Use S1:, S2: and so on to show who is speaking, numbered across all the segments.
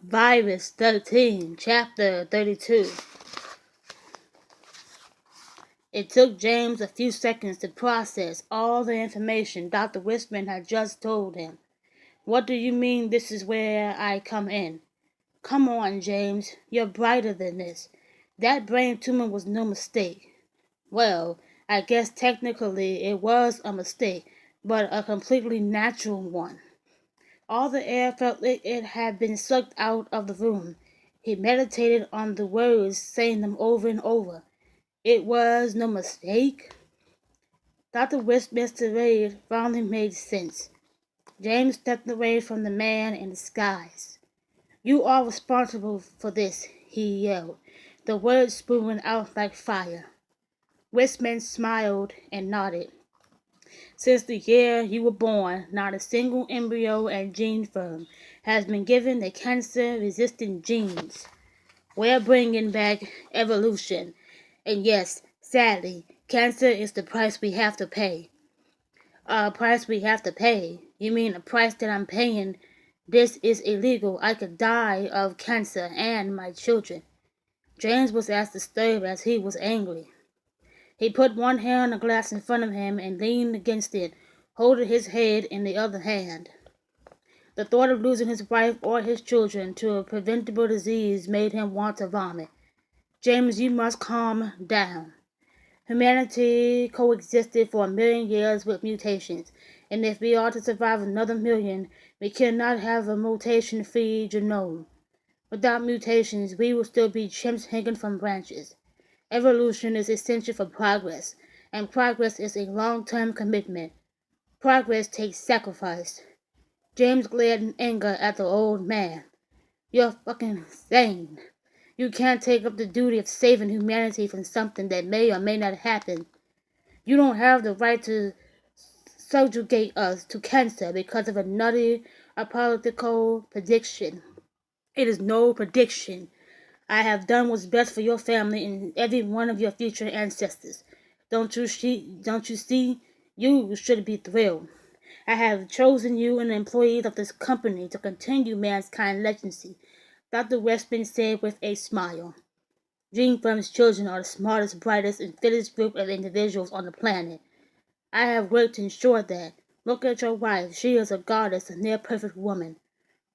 S1: Virus 13, Chapter 32. It took James a few seconds to process all the information Dr. Whisman had just told him. What do you mean this is where I come in? Come on, James. You're brighter than this. That brain tumor was no mistake. Well, I guess technically it was a mistake, but a completely natural one. All the air felt like it had been sucked out of the room. He meditated on the words, saying them over and over. It was no mistake. Dr. Westminster Reid finally made sense. James stepped away from the man in disguise. You are responsible for this, he yelled, the words spewing out like fire. Westman smiled and nodded. Since the year you were born, not a single embryo and gene firm has been given the cancer-resistant genes. We're bringing back evolution. And yes, sadly, cancer is the price we have to pay. A price we have to pay? You mean a price that I'm paying? This is illegal. I could die of cancer and my children. James was as disturbed as he was angry. He put one hand on the glass in front of him and leaned against it, holding his head in the other hand. The thought of losing his wife or his children to a preventable disease made him want to vomit. James, you must calm down. Humanity coexisted for 1,000,000 years with mutations, and if we are to survive another 1,000,000, we cannot have a mutation-free genome. Without mutations, we will still be chimps hanging from branches. Evolution is essential for progress, and progress is a long-term commitment. Progress takes sacrifice. James glared in anger at the old man. You're fucking insane. You can't take up the duty of saving humanity from something that may or may not happen. You don't have the right to subjugate us to cancer because of a nutty political prediction. It is no prediction. I have done what's best for your family and every one of your future ancestors. Don't you see? You should be thrilled. I have chosen you and the employees of this company to continue mankind's legacy, Dr. Westman said with a smile. Gene Firm's children are the smartest, brightest, and fittest group of individuals on the planet. I have worked to ensure that. Look at your wife. She is a goddess, a near-perfect woman.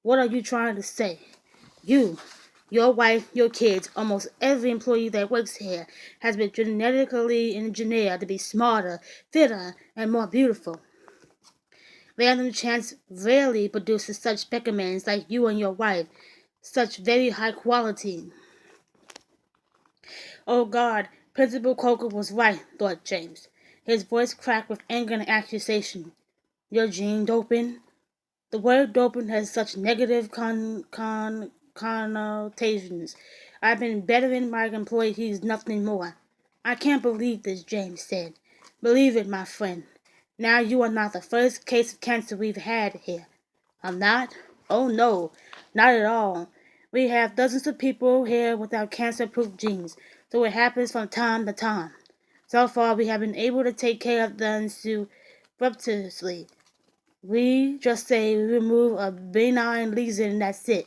S1: What are you trying to say? You, your wife, your kids, almost every employee that works here has been genetically engineered to be smarter, fitter, and more beautiful. Random chance rarely produces such specimens like you and your wife, such very high quality. Oh God, Principal Coker was right, thought James. His voice cracked with anger and accusation. You're gene doping? The word doping has such negative connotations. I've been bettering my employees, nothing more. I can't believe this, James said. Believe it, my friend. Now you are not the first case of cancer we've had here. I'm not? Oh no, not at all. We have dozens of people here without cancer-proof genes, so it happens from time to time. So far, we have been able to take care of them surreptitiously. We just say we remove a benign lesion and that's it.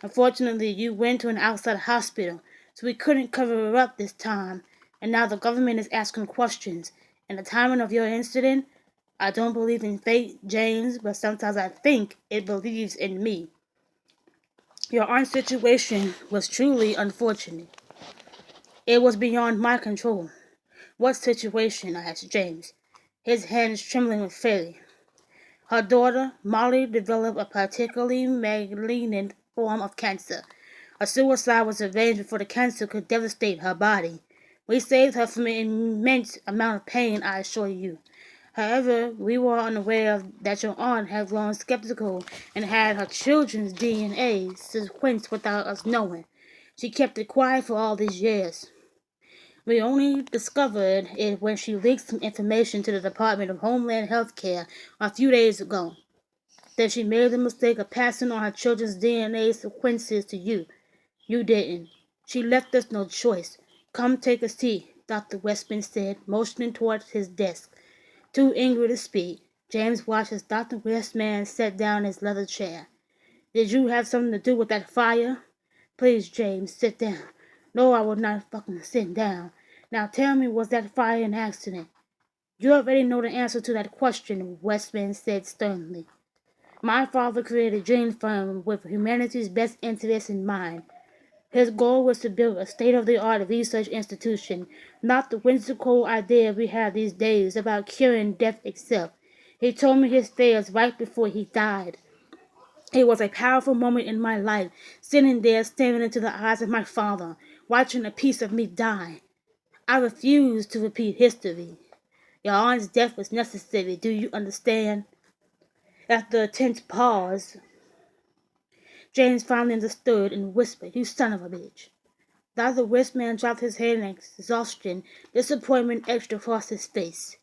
S1: Unfortunately, you went to an outside hospital, so we couldn't cover it up this time, and now the government is asking questions. And the timing of your incident? I don't believe in fate, James, but sometimes I think it believes in me. Your aunt's situation was truly unfortunate. It was beyond my control. What situation? Asked James, his hands trembling with fear. Her daughter, Molly, developed a particularly malignant form of cancer. A suicide was arranged before the cancer could devastate her body. We saved her from an immense amount of pain, I assure you. However, we were unaware that your aunt had grown skeptical and had her children's DNA sequenced without us knowing. She kept it quiet for all these years. We only discovered it when she leaked some information to the Department of Homeland Healthcare a few days ago. Then she made the mistake of passing on her children's DNA sequences to you. You didn't. She left us no choice. Come take a seat, Dr. Westman said, motioning towards his desk. Too angry to speak, James watched as Dr. Westman sat down in his leather chair. Did you have something to do with that fire? Please, James, sit down. No, I will not fucking sit down. Now tell me, was that fire an accident? You already know the answer to that question, Westman said sternly. My father created Dream Firm with humanity's best interests in mind. His goal was to build a state-of-the-art research institution, not the whimsical idea we have these days about curing death itself. He told me his fears right before he died. It was a powerful moment in my life, sitting there staring into the eyes of my father, watching a piece of me die. I refused to repeat history. Your aunt's death was necessary, do you understand? After a tense pause, James finally understood and whispered, You son of a bitch. Dr. Westman dropped his head in exhaustion, disappointment etched across his face.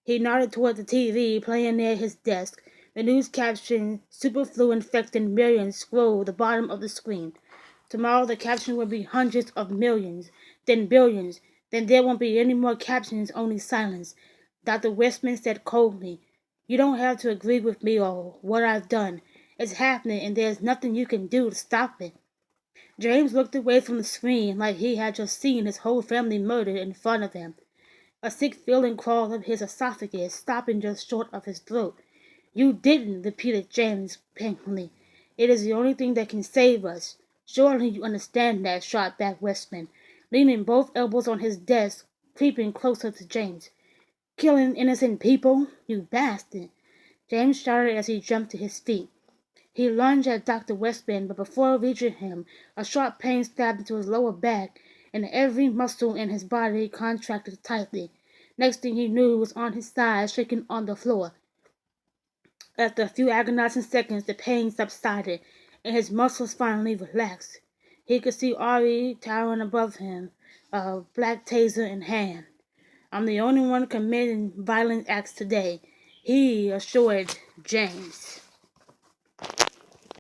S1: He nodded toward the TV playing near his desk. The news caption, Superflu infecting millions, scrolled the bottom of the screen. Tomorrow the caption will be hundreds of millions, then billions. Then there won't be any more captions, only silence. Dr. Westman said coldly, You don't have to agree with me or what I've done. It's happening and there's nothing you can do to stop it. James looked away from the screen like he had just seen his whole family murdered in front of him. A sick feeling crawled up his esophagus, stopping just short of his throat. You didn't, repeated James painfully. It is the only thing that can save us. Surely you understand that, shot back Westman, leaning both elbows on his desk, creeping closer to James. Killing innocent people? You bastard! James shouted as he jumped to his feet. He lunged at Dr. Westman, but before reaching him, a sharp pain stabbed into his lower back, and every muscle in his body contracted tightly. Next thing he knew, he was on his side, shaking on the floor. After a few agonizing seconds, the pain subsided, and his muscles finally relaxed. He could see Ari towering above him, a black taser in hand. I'm the only one committing violent acts today, he assured James.